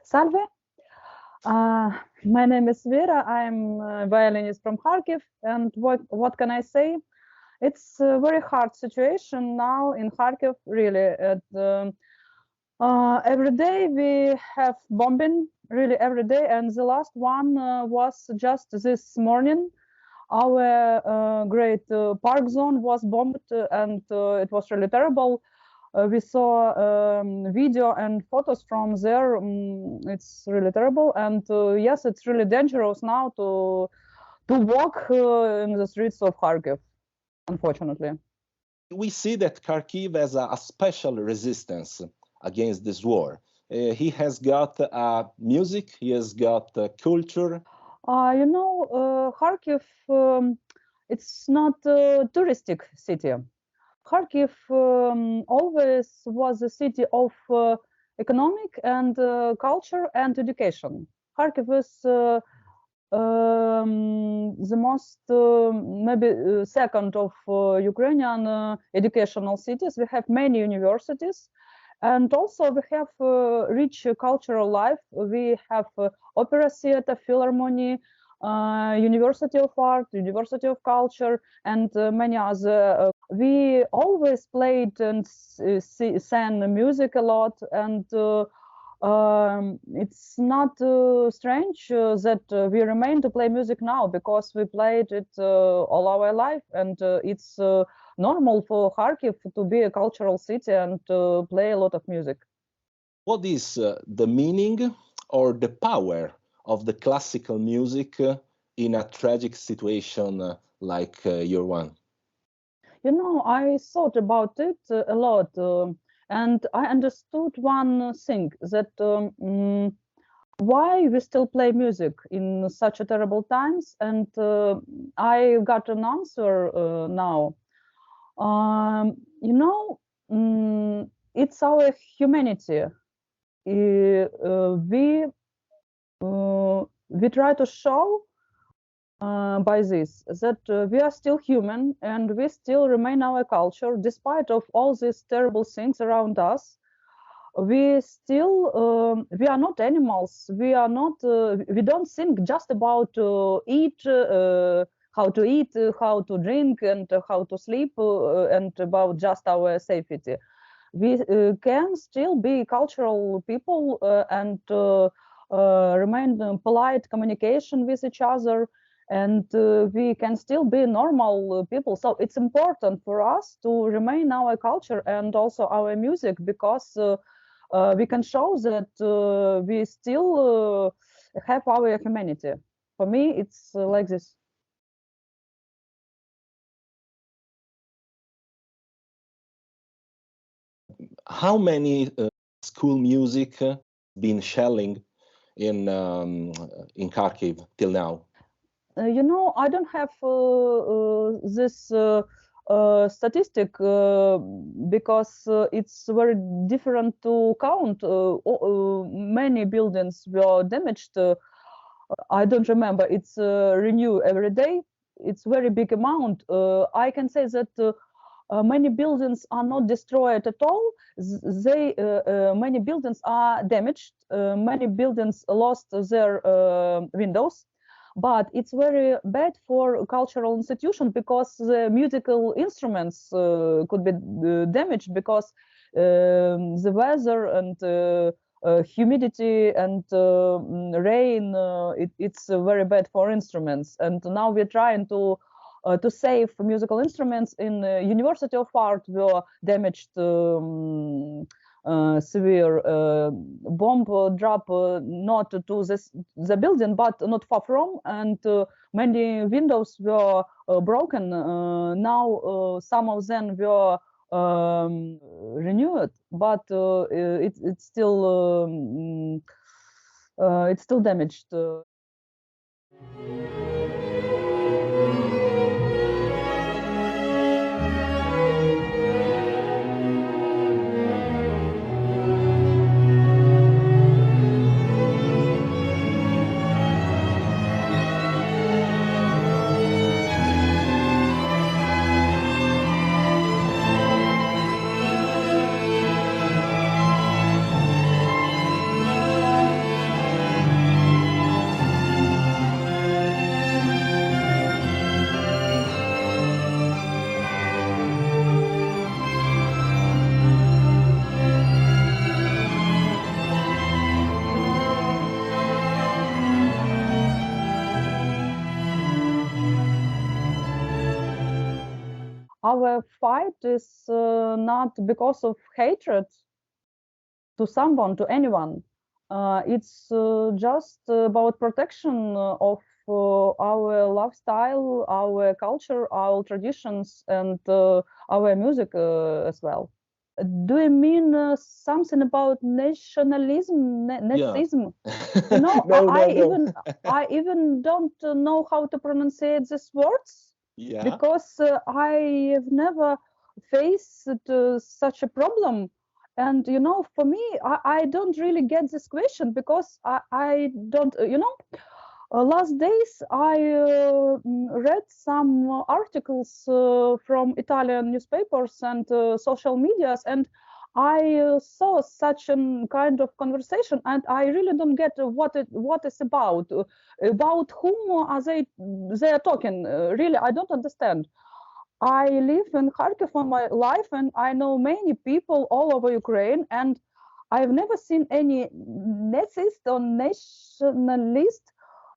Salve. My name is Vera. I'm a violinist from Kharkiv. And what can I say? It's a very hard situation now in Kharkiv, really. Every day we have bombing, really every day. And the last one was just this morning. Our great park zone was bombed, and it was really terrible. We saw video and photos from there. It's really terrible, and yes, it's really dangerous now to walk in the streets of Kharkiv, unfortunately. We see that Kharkiv has a special resistance against this war. He has got music, he has got culture. Kharkiv, it's not a touristic city. Kharkiv always was a city of economic and culture and education. Kharkiv is the most, maybe second of Ukrainian educational cities. We have many universities, and also we have rich cultural life. We have opera theater, philharmony, University of Art, University of Culture, and many other. We always played and sang music a lot, and it's not strange that we remain to play music now, because we played it all our life, and it's normal for Kharkiv to be a cultural city and to play a lot of music. What is the meaning or the power of the classical music in a tragic situation like your one? I thought about it a lot, and I understood one thing, that why we still play music in such a terrible times, and I got an answer now. It's our humanity. We try to show by this that we are still human, and we still remain our culture despite of all these terrible things around us. We still we are not animals. We are not. We don't think just about eat, how to eat, how to drink, and how to sleep, and about just our safety. We can still be cultural people and remain in polite communication with each other, and we can still be normal people. So it's important for us to remain our culture and also our music, because we can show that we still have our humanity. For me, it's like this. How many school music been shelling in Kharkiv till now? I don't have this statistic because it's very different to count. Many buildings were damaged. I don't remember. It's renewed every day. It's very big amount. I can say that many buildings are not destroyed at all. Many buildings are damaged. Many buildings lost their windows. But it's very bad for cultural institutions, because the musical instruments could be damaged, because the weather and humidity and rain, it's very bad for instruments. And now we're trying to save musical instruments. In University of Art were damaged severe bomb drop, not to the building, but not far from, and many windows were broken. Now some of them were renewed, but it's still damaged. our fight is not because of hatred to someone, to anyone. It's just about protection of our lifestyle, our culture, our traditions, and our music as well. Do you mean something about nationalism, Nazism? You know, No, I no. even I even don't know how to pronounce these words Yeah. because I have never faced such a problem. And you know, for me, I don't really get this question because I don't, you know, last days I read some articles from Italian newspapers and social medias, and I saw such a kind of conversation, and I really don't get what it's about whom are they are talking. Really, I don't understand. I live in Kharkiv all my life, and I know many people all over Ukraine, and I've never seen any Nazist or nationalist.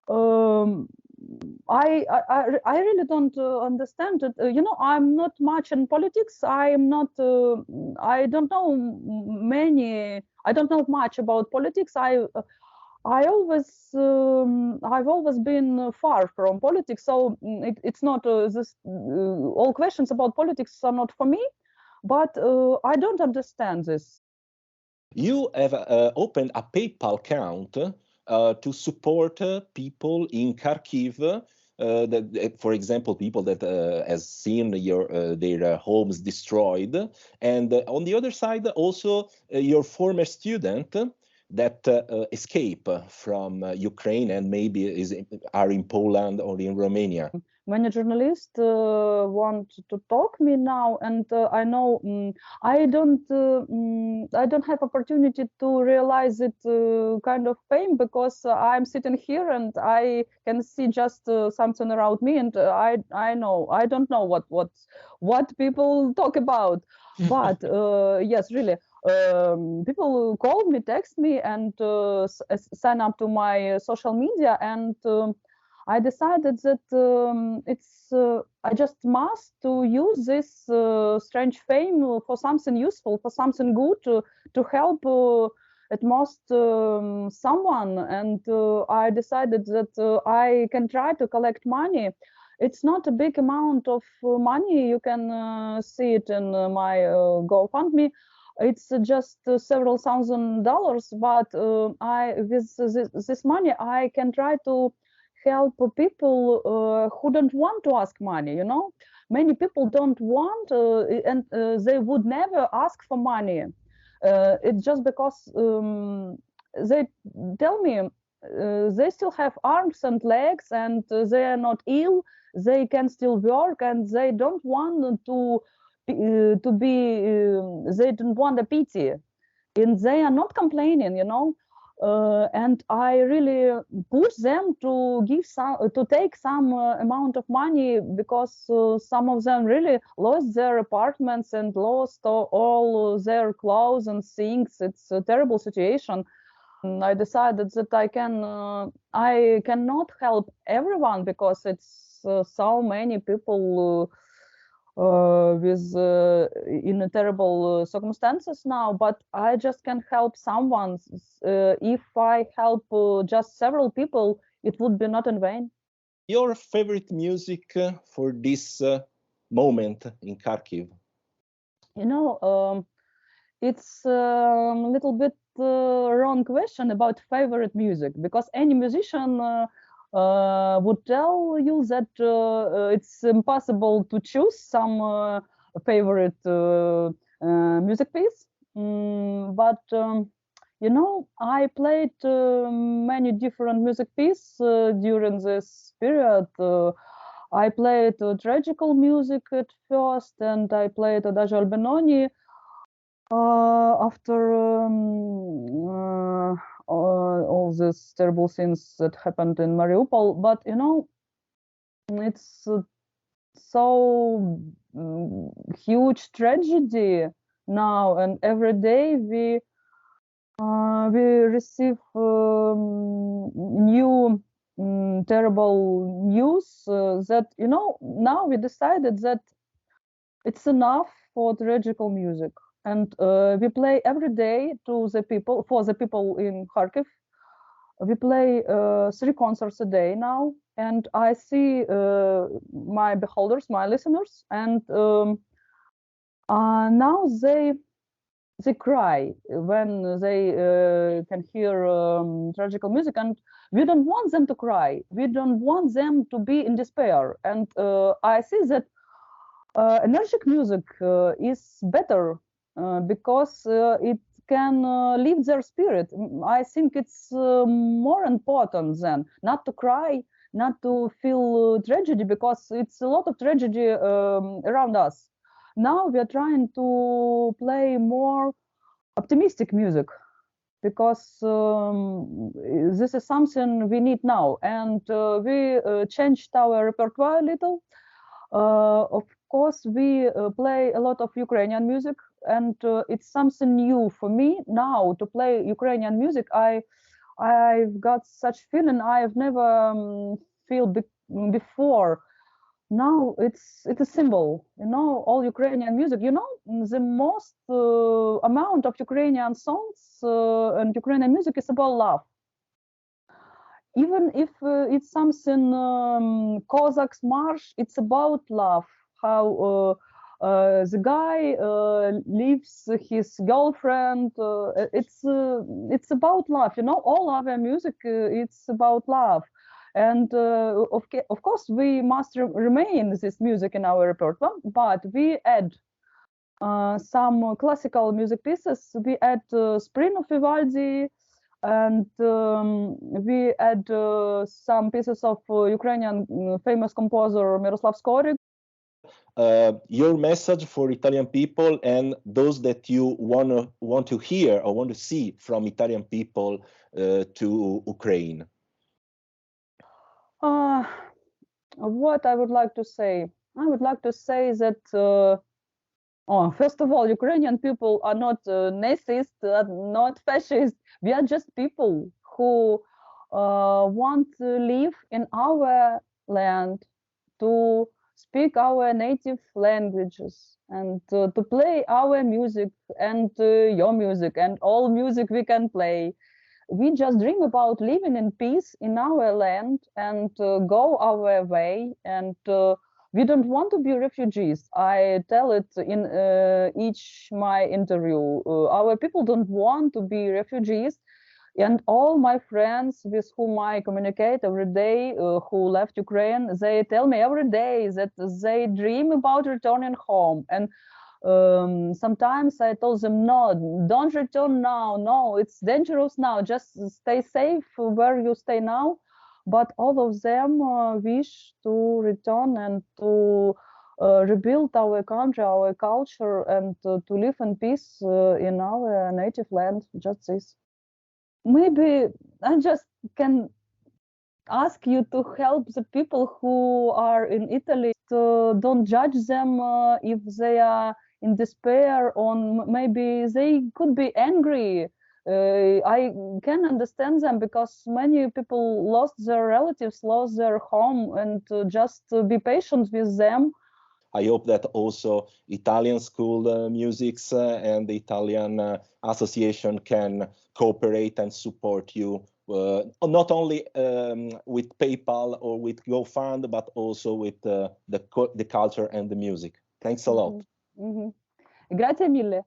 um, I really don't understand it. You know, I'm not much in politics. I'm not. I don't know many. I don't know much about politics. I've always been far from politics, so it's not this. All questions about politics are not for me, but I don't understand this. You have opened a PayPal account to support people in Kharkiv. For example, people that has seen their homes destroyed, and on the other side, also your former student that escape from Ukraine and maybe are in Poland or in Romania. Many journalists want to talk me now, and I know I don't have opportunity to realize it kind of fame because I'm sitting here and I can see just something around me, and I know I don't know what people talk about, but yes, really. People call me, text me, and sign up to my social media, and I decided that I just must to use this strange fame for something useful, for something good, to help at most someone. And I decided that I can try to collect money. It's not a big amount of money. You can see it in my GoFundMe. It's just several $1,000s, but I with this money I can try to help people who don't want to ask money. You know, many people don't want and they would never ask for money. It's just because they tell me they still have arms and legs, and they are not ill, they can still work, and they don't want to be they don't want a pity, and they are not complaining, you know. And I really push them to give to take some amount of money, because some of them really lost their apartments and lost all their clothes and things. It's a terrible situation. I decided that I cannot help everyone because it's so many people with in a terrible circumstances now, but I just can help someone. If I help just several people, it would be not in vain. Your favorite music for this moment in Kharkiv? You know, it's a little bit wrong question about favorite music, because any musician would tell you that it's impossible to choose some favorite music piece. But you know, I played many different music pieces during this period. I played tragical music at first, and I played Adagio Albinoni after all these terrible things that happened in Mariupol. But you know, it's so huge tragedy now, and every day we receive new terrible news that, you know, now we decided that It's enough for tragical music, and we play every day to the people, for the people in Kharkiv. We play 3 concerts a day now, and I see my beholders, my listeners, and now they cry when they can hear tragical music, and we don't want them to cry. We don't want them to be in despair. And I see that energetic music is better because it can lift their spirit. I think it's more important than not to cry, not to feel tragedy, because it's a lot of tragedy around us. Now we are trying to play more optimistic music because this is something we need now, and we changed our repertoire a little. Of course, we play a lot of Ukrainian music, and it's something new for me now to play Ukrainian music. I've got such feeling I've never feel before. Now it's a symbol, all Ukrainian music. The most amount of Ukrainian songs and Ukrainian music is about love. Even if it's something Cossacks march, it's about love. How the guy leaves his girlfriend. It's about love. All our music it's about love. And of course, we must remain this music in our repertoire, but we add some classical music pieces. We add Spring of Vivaldi, and we add some pieces of Ukrainian famous composer Miroslav Skorik. Your message for Italian people and those that you want to hear or want to see from Italian people to Ukraine. What I would like to say? I would like to say that first of all, Ukrainian people are not Nazis, not fascists. We are just people who want to live in our land, to speak our native languages, and to play our music and your music and all music we can play. We just dream about living in peace in our land and go our way, and we don't want to be refugees. I tell it in each my interview. Our people don't want to be refugees, and all my friends with whom I communicate every day who left Ukraine, they tell me every day that they dream about returning home. And sometimes I told them, no, don't return now. No, it's dangerous now. Just stay safe where you stay now. But all of them wish to return and to rebuild our country, our culture, and to live in peace in our native land. Just this. Maybe I just can ask you to help the people who are in Italy. Don't judge them if they are in despair, or maybe they could be angry. I can understand them because many people lost their relatives, lost their home, and just be patient with them. I hope that also Italian school musics and the Italian association can cooperate and support you, not only with PayPal or with GoFund, but also with the culture and the music. Thanks a lot. Grazie mille.